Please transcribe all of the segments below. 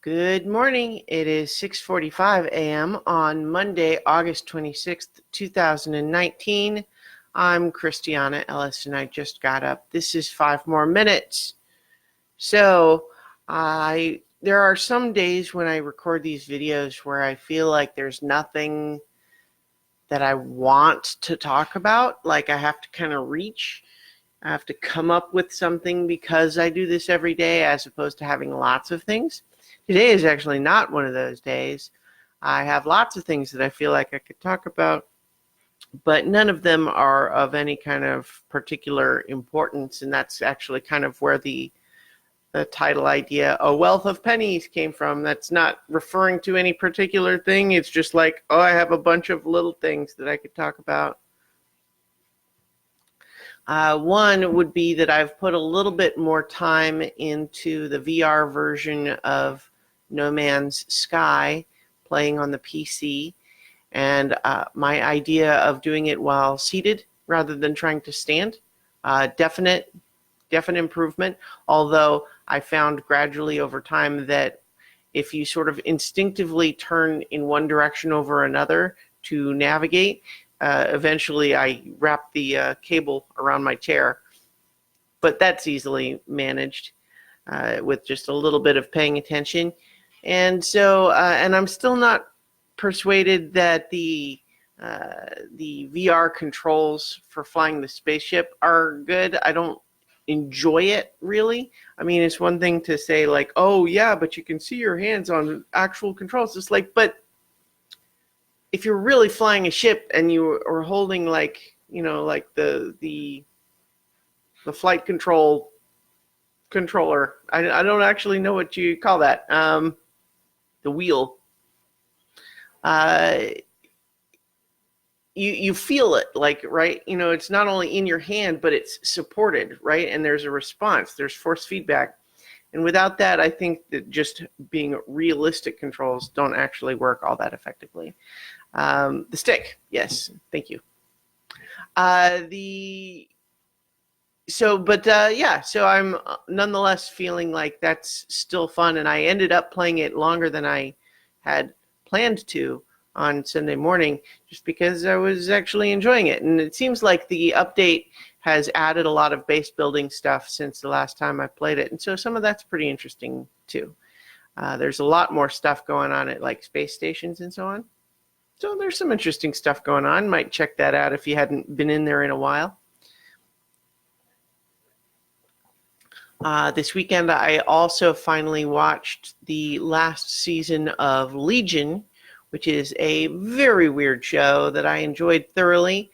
Good morning. It is 6:45 a.m. on Monday, August 26th, 2019. I'm Christiana Ellis, and I just got up. This is 5 more minutes. So, there are some days when I record these videos where I feel like there's nothing that I want to talk about. Like I have to kind of reach. I have to come up with something because I do this every day as opposed to having lots of things. Today is actually not one of those days. I have lots of things that I feel like I could talk about, but none of them are of any kind of particular importance, and that's actually kind of where the title idea, A Wealth of Pennies, came from. That's not referring to any particular thing. It's just like, oh, I have a bunch of little things that I could talk about. One would be that I've put a little bit more time into the VR version of No Man's Sky, playing on the PC, and my idea of doing it while seated rather than trying to stand, definite improvement, although I found gradually over time that if you sort of instinctively turn in one direction over another to navigate, eventually I wrap the cable around my chair, but that's easily managed with just a little bit of paying attention. And so, and I'm still not persuaded that the VR controls for flying the spaceship are good. I don't enjoy it, really. I mean, it's one thing to say like, oh yeah, but you can see your hands on actual controls. It's like, but if you're really flying a ship and you are holding like, like the flight controller, I don't actually know what you call that, the wheel, you feel it, like, right? It's not only in your hand, but it's supported, right? And there's a response, there's force feedback. And without that, I think that just being realistic controls don't actually work all that effectively. The stick, yes, thank you. So I'm nonetheless feeling like that's still fun, and I ended up playing it longer than I had planned to on Sunday morning, just because I was actually enjoying it. And it seems like the update has added a lot of base building stuff since the last time I played it, and so some of that's pretty interesting too. There's a lot more stuff going on at like space stations and so on. So there's some interesting stuff going on. Might check that out if you hadn't been in there in a while. This weekend, I also finally watched the last season of Legion, which is a very weird show that I enjoyed thoroughly.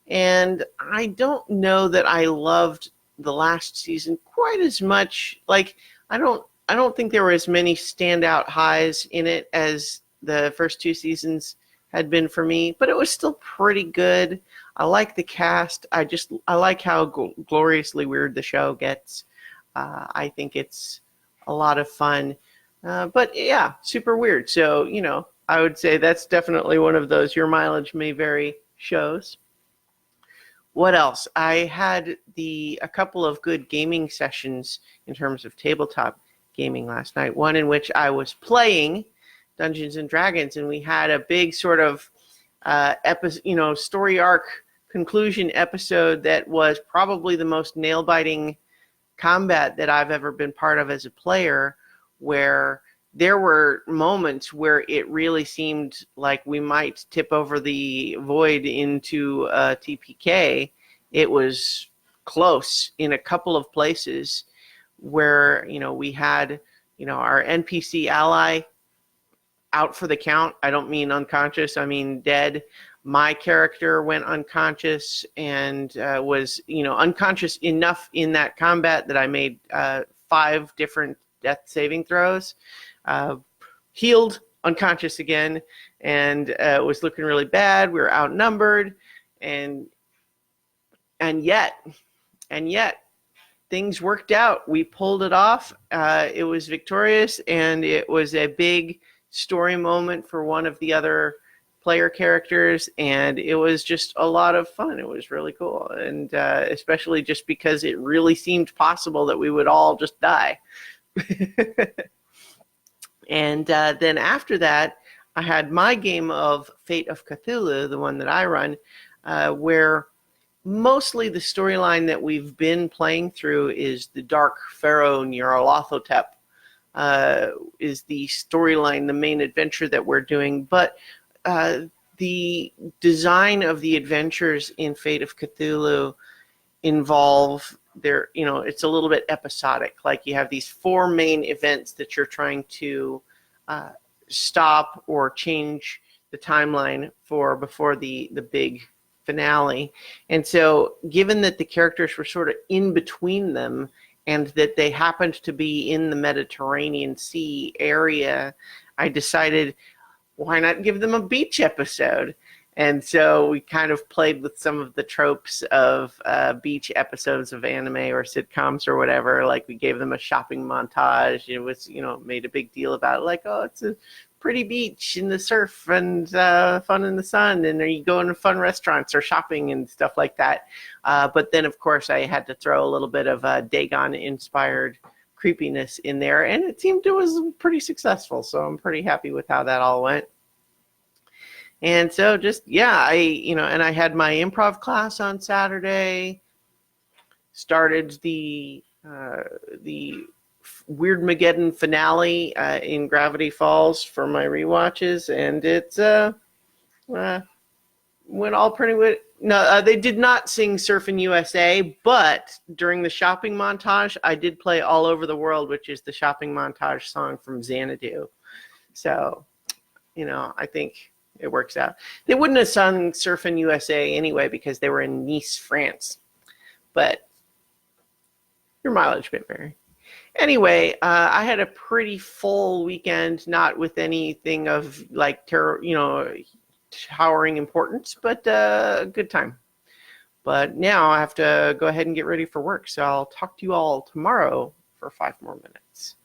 And I don't know that I loved the last season quite as much. Like, I don't think there were as many standout highs in it as the first two seasons had been for me, but it was still pretty good. I like the cast. I like how gloriously weird the show gets. I think it's a lot of fun, but yeah, super weird. So, I would say that's definitely one of those your mileage may vary shows. What else? I had a couple of good gaming sessions in terms of tabletop gaming last night. One in which I was playing Dungeons and Dragons, and we had a big sort of story arc conclusion episode that was probably the most nail-biting combat that I've ever been part of as a player, where there were moments where it really seemed like we might tip over the void into TPK. It was close in a couple of places where, we had, our NPC ally out for the count. I don't mean unconscious, I mean dead. My character went unconscious and was, unconscious enough in that combat that I made 5 different death saving throws. Healed, unconscious again, and it was looking really bad. We were outnumbered, and yet, things worked out. We pulled it off. It was victorious, and it was a big story moment for one of the other player characters, and it was just a lot of fun. It was really cool, and especially just because it really seemed possible that we would all just die. And then after that, I had my game of Fate of Cthulhu, the one that I run, where mostly the storyline that we've been playing through is the Dark Pharaoh Nyarlathotep, is the storyline, the main adventure that we're doing. But the design of the adventures in Fate of Cthulhu involve it's a little bit episodic. Like you have these four main events that you're trying to stop or change the timeline for before the big finale. And so given that the characters were sort of in between them and that they happened to be in the Mediterranean Sea area, I decided, why not give them a beach episode? And so we kind of played with some of the tropes of beach episodes of anime or sitcoms or whatever. Like we gave them a shopping montage. It was, made a big deal about it. Like, oh, it's a pretty beach in the surf and fun in the sun. And are you going to fun restaurants or shopping and stuff like that? But then, of course, I had to throw a little bit of Dagon-inspired creepiness in there. And it seemed it was pretty successful. So I'm pretty happy with how that all went. And so and I had my improv class on Saturday, started the Weirdmageddon finale in Gravity Falls for my rewatches, and it's went all pretty good. No, they did not sing Surfin' USA, but during the shopping montage, I did play All Over the World, which is the shopping montage song from Xanadu. So, I think it works out. They wouldn't have sung Surfin' USA anyway because they were in Nice, France. But your mileage may vary. Anyway, I had a pretty full weekend, not with anything of like towering importance, but a good time. But now I have to go ahead and get ready for work. So I'll talk to you all tomorrow for 5 more minutes.